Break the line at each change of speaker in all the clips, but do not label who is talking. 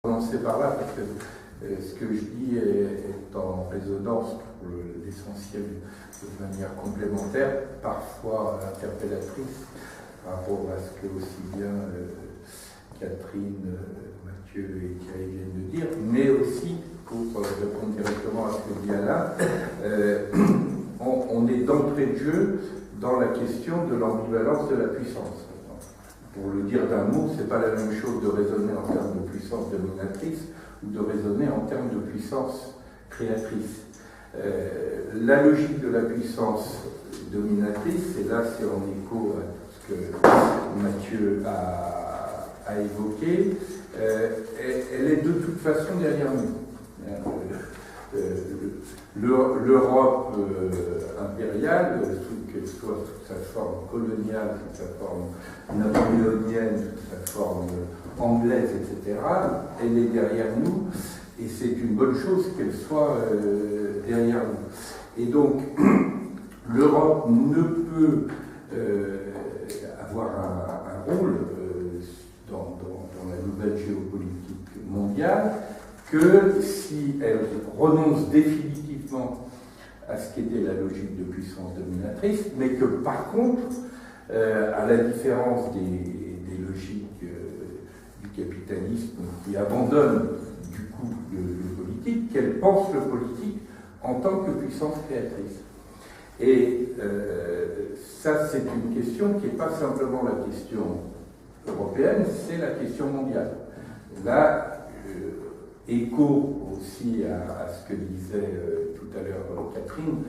Commencer par là parce que ce que je dis est en résonance pour l'essentiel de manière complémentaire, parfois interpellatrice par rapport à ce que aussi bien Catherine, Mathieu et Thierry viennent de dire, mais aussi pour répondre directement à ce que dit Alain, on est d'entrée de jeu dans la question de l'ambivalence de la puissance. Pour le dire d'un mot, ce n'est pas la même chose de raisonner en termes de puissance dominatrice ou de raisonner en termes de puissance créatrice. La logique de la puissance dominatrice, et là c'est en écho à ce que Mathieu a évoqué, elle est de toute façon derrière nous. L'Europe impériale, qu'elle soit sous sa forme coloniale, sous sa forme napoléonienne, sous sa forme anglaise, etc., elle est derrière nous, et c'est une bonne chose qu'elle soit derrière nous. Et donc, l'Europe ne peut avoir un rôle dans la nouvelle géopolitique mondiale que si elle renonce définitivement à ce qu'était la logique de puissance dominatrice, mais que par contre, à la différence des logiques du capitalisme qui abandonnent du coup le politique, qu'elle pense le politique en tant que puissance créatrice. Et ça, c'est une question qui n'est pas simplement la question européenne, c'est la question mondiale. Là, écho aussi à ce que disait tout à l'heure Catherine,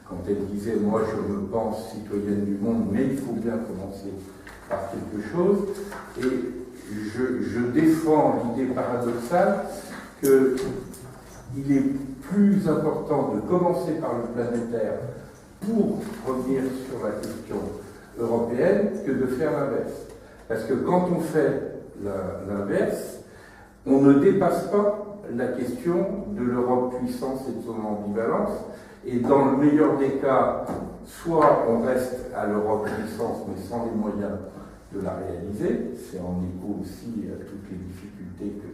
quand elle disait « moi je me pense citoyenne du monde, mais il faut bien commencer par quelque chose ». Et je défends l'idée paradoxale qu'il est plus important de commencer par le planétaire pour revenir sur la question européenne que de faire l'inverse. Parce que quand on fait l'inverse, on ne dépasse pas la question de l'Europe puissance et de son ambivalence, et dans le meilleur des cas, soit on reste à l'Europe puissance, mais sans les moyens de la réaliser, c'est en écho aussi à toutes les difficultés que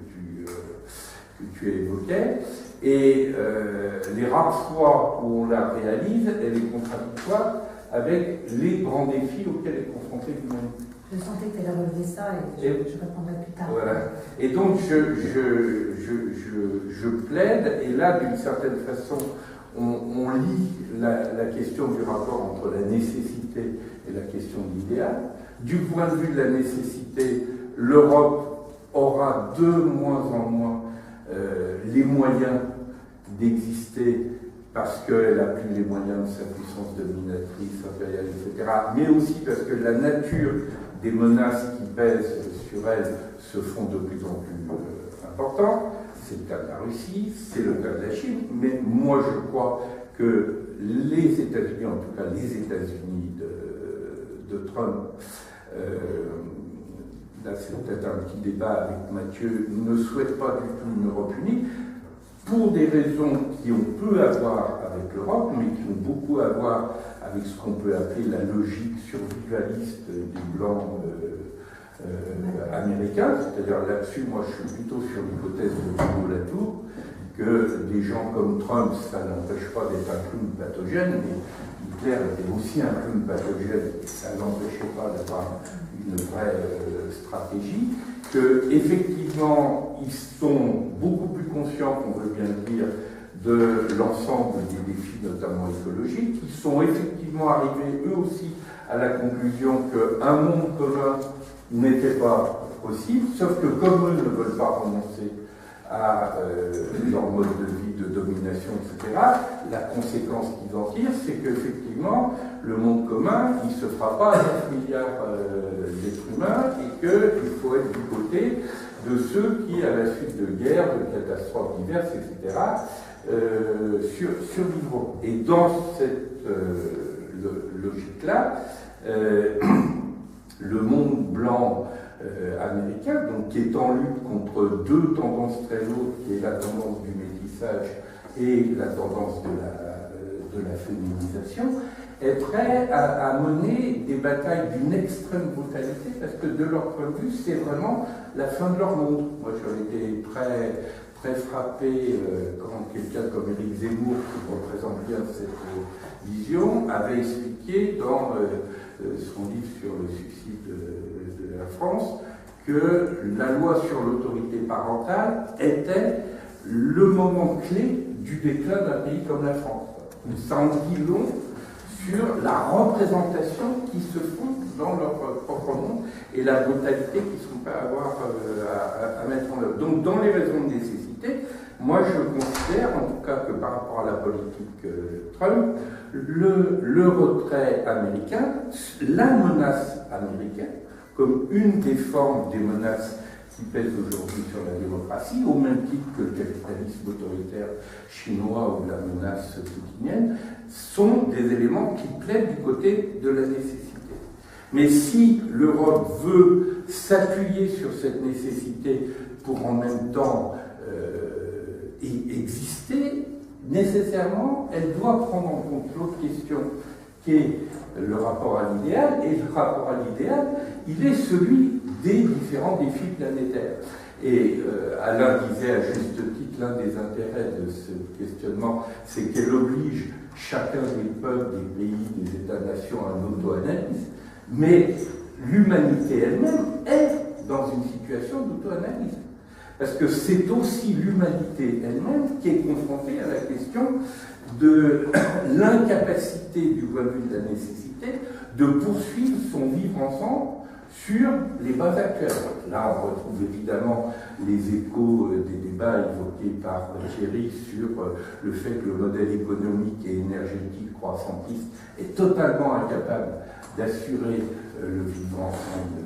tu évoquais, et les rares fois où on la réalise, elle est contradictoire avec les grands défis auxquels est confronté l'humanité.
Je sentais que tu allais relever ça et je répondrai plus tard.
Voilà. Et donc je plaide, et là d'une certaine façon on lie la question du rapport entre la nécessité et la question de l'idéal. Du point de vue de la nécessité, l'Europe aura de moins en moins les moyens d'exister parce qu'elle a plus les moyens de sa puissance dominatrice, impériale, etc., mais aussi parce que la nature des menaces qui pèsent sur elle se font de plus en plus importantes. C'est le cas de la Russie, c'est le cas de la Chine, mais moi je crois que les États-Unis, en tout cas les États-Unis de Trump, là c'est peut-être un petit débat avec Mathieu, ne souhaitent pas du tout une Europe unie, pour des raisons qui ont peu à voir avec l'Europe, mais qui ont beaucoup à voir avec ce qu'on peut appeler la logique survivaliste des Blancs américains. C'est-à-dire là-dessus, moi je suis plutôt sur l'hypothèse de Latour, que des gens comme Trump, ça n'empêche pas d'être un clown pathogène, mais Hitler était aussi un clown pathogène, et ça n'empêchait pas d'avoir une vraie stratégie, qu'effectivement, ils sont beaucoup plus conscients, on veut bien le dire, de l'ensemble des défis, notamment écologiques, qui sont effectivement arrivés, eux aussi, à la conclusion qu'un monde commun n'était pas possible, sauf que comme eux ne veulent pas renoncer à leur mode de vie, de domination, etc., la conséquence qu'ils en tirent, c'est qu'effectivement, le monde commun, il ne se fera pas à 9 milliards d'êtres humains, et qu'il faut être du côté de ceux qui, à la suite de guerres, de catastrophes diverses, etc., survivront. Et dans cette logique-là, le monde blanc américain, donc, qui est en lutte contre deux tendances très lourdes, qui est la tendance du métissage et la tendance de la féminisation, est prêt à mener des batailles d'une extrême brutalité parce que de leur point de vue, c'est vraiment la fin de leur monde. Moi, j'en étais très frappé quand quelqu'un comme Éric Zemmour, qui représente bien cette vision, avait expliqué dans son livre sur le suicide de la France que la loi sur l'autorité parentale était le moment clé du déclin d'un pays comme la France. Ça en dit long sur la représentation qui se font dans leur propre monde et la brutalité qu'ils sont prêts à avoir à mettre en œuvre. Donc, dans les raisons de nécessité, moi je considère, en tout cas que par rapport à la politique Trump, le retrait américain, la menace américaine, comme une des formes des menaces qui pèsent aujourd'hui sur la démocratie, au même titre que le capitalisme autoritaire chinois ou la menace poutinienne, sont des éléments qui plaident du côté de la nécessité. Mais si l'Europe veut s'appuyer sur cette nécessité pour en même temps exister, nécessairement, elle doit prendre en compte l'autre question qui est le rapport à l'idéal, et le rapport à l'idéal, il est celui des différents défis planétaires. Et Alain disait à juste titre, l'un des intérêts de ce questionnement, c'est qu'elle oblige chacun des peuples, des pays, des États-nations à une auto-analyse, mais l'humanité elle-même est dans une situation d'auto-analyse. Parce que c'est aussi l'humanité elle-même qui est confrontée à la question de l'incapacité du point de vue de la nécessité de poursuivre son vivre ensemble sur les bases actuelles. Là, on retrouve évidemment les échos des débats évoqués par Thierry sur le fait que le modèle économique et énergétique croissantiste est totalement incapable d'assurer le vivre ensemble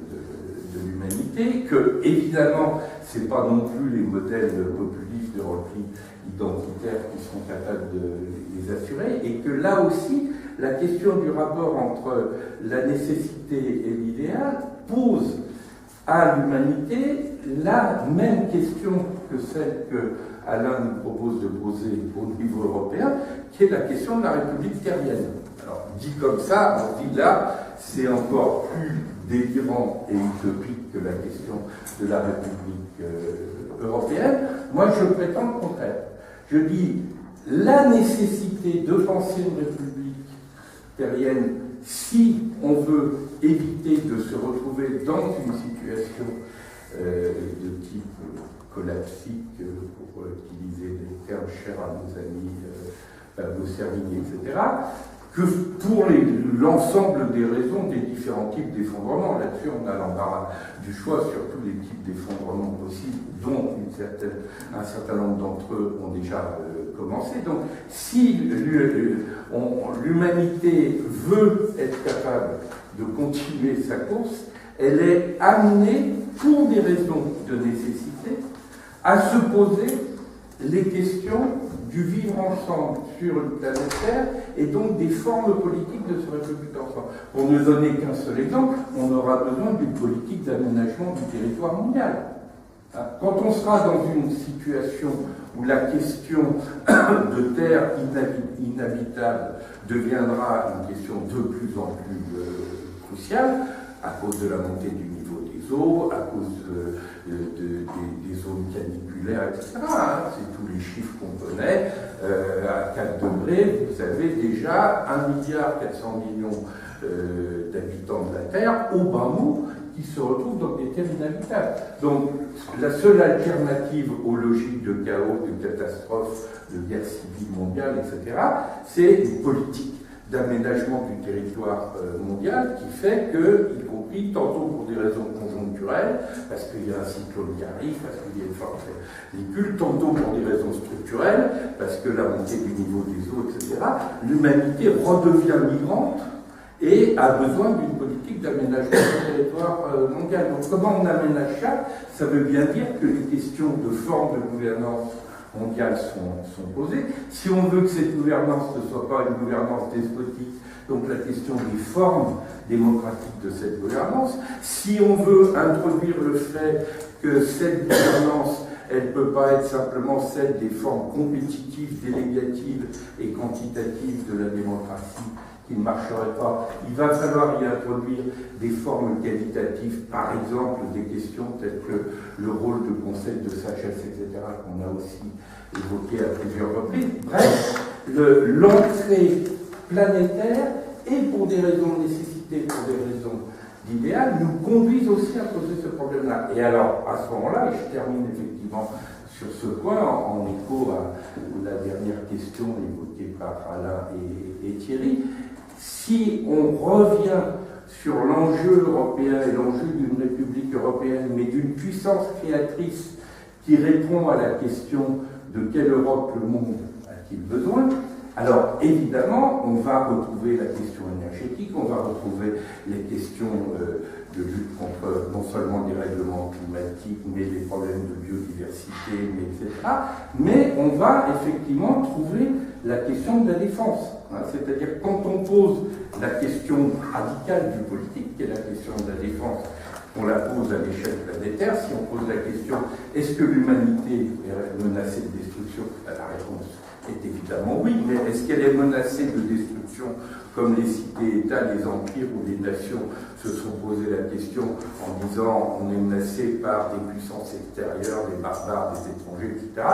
de l'humanité, que évidemment c'est pas non plus les modèles populistes de repli identitaire qui sont capables de les assurer, et que là aussi la question du rapport entre la nécessité et l'idéal pose à l'humanité la même question que celle que Alain nous propose de poser au niveau européen, qui est la question de la République terrienne. Alors dit comme ça, on dit là, c'est encore plus délirant et utopique que la question de la République européenne. Moi, je prétends le contraire. Je dis la nécessité de penser une République terrienne si on veut éviter de se retrouver dans une situation de type collapsique, pour utiliser des termes chers à nos amis Pablo Servigne, etc., que pour l'ensemble des raisons des différents types d'effondrement. Là-dessus, on a l'embarras du choix sur tous les types d'effondrement possibles, dont un certain nombre d'entre eux ont déjà commencé. Donc, si l'humanité veut être capable de continuer sa course, elle est amenée, pour des raisons de nécessité, à se poser les questions du vivre ensemble sur une planète Terre et donc des formes politiques de ce République ensemble. Pour ne donner qu'un seul exemple, on aura besoin d'une politique d'aménagement du territoire mondial. Quand on sera dans une situation où la question de terre inhabitable deviendra une question de plus en plus cruciale, à cause de la montée du niveau des eaux, à cause des zones caniculaires, etc. C'est tous les chiffres qu'on connaît. À 4 degrés, vous avez déjà 1,4 milliard d'habitants de la Terre, au bas mot, qui se retrouvent dans des terres inhabitables. Donc, la seule alternative aux logiques de chaos, de catastrophe, de guerre civile mondiale, etc., c'est une politique d'aménagement du territoire mondial qui fait que, y compris tantôt pour des raisons conjoncturelles, parce qu'il y a un cyclone qui arrive, parce qu'il y a une forte canicule, tantôt pour des raisons structurelles, parce que la montée du niveau des eaux, etc., l'humanité redevient migrante et a besoin d'une politique d'aménagement du territoire mondial. Donc comment on aménage ça? Ça veut bien dire que les questions de forme de gouvernance mondiale sont posées. Si on veut que cette gouvernance ne soit pas une gouvernance despotique, donc la question des formes démocratiques de cette gouvernance, si on veut introduire le fait que cette gouvernance, elle ne peut pas être simplement celle des formes compétitives, délégatives et quantitatives de la démocratie qui ne marcherait pas. Il va falloir y introduire des formes qualitatives, par exemple des questions telles que le rôle de conseil de sagesse, etc., qu'on a aussi évoqué à plusieurs reprises. Bref, l'entrée planétaire, et pour des raisons de nécessité, pour des raisons d'idéal, nous conduisent aussi à poser ce problème-là. Et alors, à ce moment-là, et je termine effectivement sur ce point, en écho à la dernière question évoquée par Alain et Thierry, si on revient sur l'enjeu européen et l'enjeu d'une République européenne, mais d'une puissance créatrice qui répond à la question de quelle Europe le monde a-t-il besoin, alors évidemment, on va retrouver la question énergétique, on va retrouver les questions de lutte contre non seulement les règlements climatiques, mais les problèmes de biodiversité, etc. Mais on va effectivement trouver la question de la défense. Hein, c'est-à-dire quand on pose la question radicale du politique, qui est la question de la défense, on la pose à l'échelle planétaire. Si on pose la question est-ce que l'humanité est menacée de destruction, la réponse est évidemment oui, mais est-ce qu'elle est menacée de destruction comme les cités-États, les empires ou les nations se sont posé la question en disant on est menacé par des puissances extérieures, des barbares, des étrangers, etc.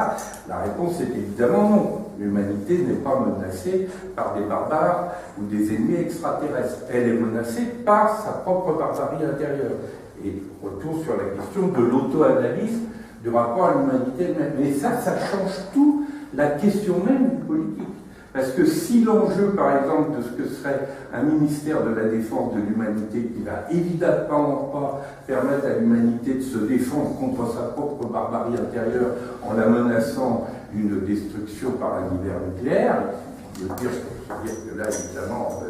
La réponse est évidemment non. L'humanité n'est pas menacée par des barbares ou des ennemis extraterrestres. Elle est menacée par sa propre barbarie intérieure. Et retour sur la question de l'auto-analyse du rapport à l'humanité elle-même. Mais ça change tout la question même du politique. Parce que si l'enjeu, par exemple, de ce que serait un ministère de la défense de l'humanité qui va évidemment pas permettre à l'humanité de se défendre contre sa propre barbarie intérieure en la menaçant d'une destruction par un hiver nucléaire, il faut dire que là, évidemment,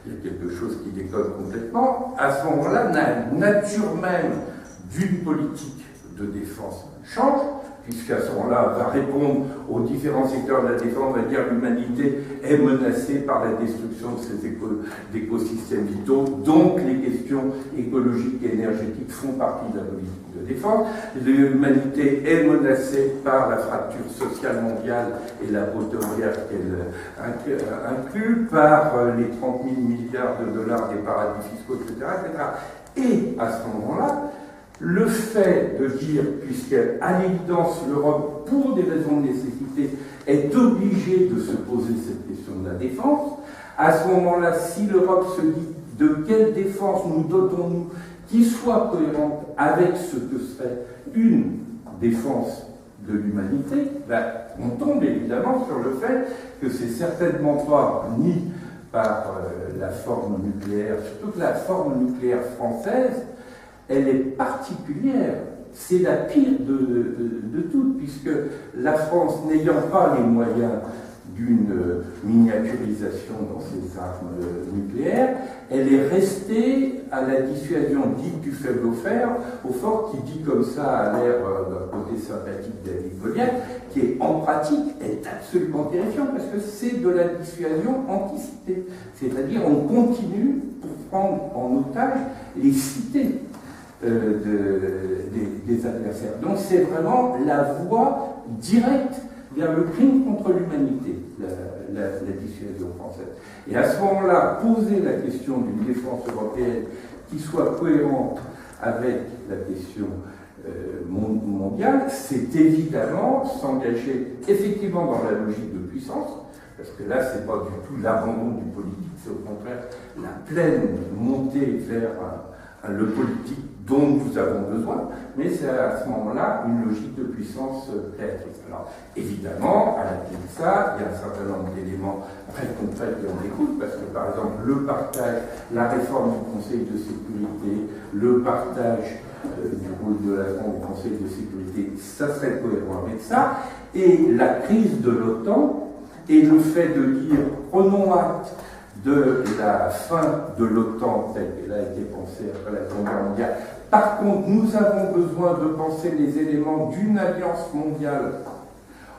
il y a quelque chose qui déconne complètement, à ce moment-là, la nature même d'une politique de défense change, puisqu'à ce moment-là, va répondre aux différents secteurs de la défense, va dire l'humanité est menacée par la destruction de ses écosystèmes vitaux, donc les questions écologiques et énergétiques font partie de la politique de défense. L'humanité est menacée par la fracture sociale mondiale et la pauvreté qu'elle inclut, par les 30 000 milliards de dollars des paradis fiscaux, etc., etc. Et à ce moment-là, le fait de dire, puisqu'à l'évidence l'Europe, pour des raisons de nécessité, est obligée de se poser cette question de la défense, à ce moment-là, si l'Europe se dit de quelle défense nous dotons-nous qui soit cohérente avec ce que serait une défense de l'humanité, ben, on tombe évidemment sur le fait que c'est certainement pas ni par la forme nucléaire, surtout que la forme nucléaire française, elle est particulière, c'est la pire de toutes, puisque la France, n'ayant pas les moyens d'une miniaturisation dans ses armes nucléaires, elle est restée à la dissuasion dite du faible au fort, qui dit comme ça à l'air d'un côté sympathique David Goliath, qui est en pratique est absolument terrifiant, parce que c'est de la dissuasion anticipée. C'est-à-dire on continue pour prendre en otage les cités des adversaires. Donc c'est vraiment la voie directe vers le crime contre l'humanité, la dissuasion française. Et à ce moment-là, poser la question d'une défense européenne qui soit cohérente avec la question mondiale, c'est évidemment s'engager effectivement dans la logique de puissance, parce que là, c'est pas du tout l'abandon du politique, c'est au contraire la pleine montée vers le politique dont nous avons besoin, mais c'est à ce moment-là une logique de puissance créatrice. Alors, évidemment, à la clé de ça, il y a un certain nombre d'éléments très concrets qui en découlent, parce que, par exemple, le partage, la réforme du Conseil de sécurité, le partage du rôle de la France au Conseil de sécurité, ça serait cohérent avec ça, et la crise de l'OTAN, et le fait de dire, prenons acte de la fin de l'OTAN telle qu'elle a été pensée après la Seconde Guerre mondiale. Par contre, nous avons besoin de penser les éléments d'une alliance mondiale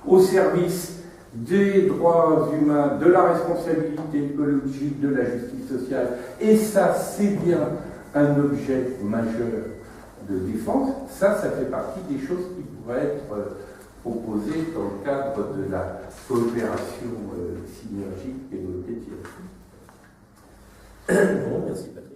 au service des droits humains, de la responsabilité écologique, de la justice sociale. Et ça, c'est bien un objet majeur de défense. Ça fait partie des choses qui pourraient être proposées dans le cadre de la coopération synergique évoquée.
Bon, merci Patrick.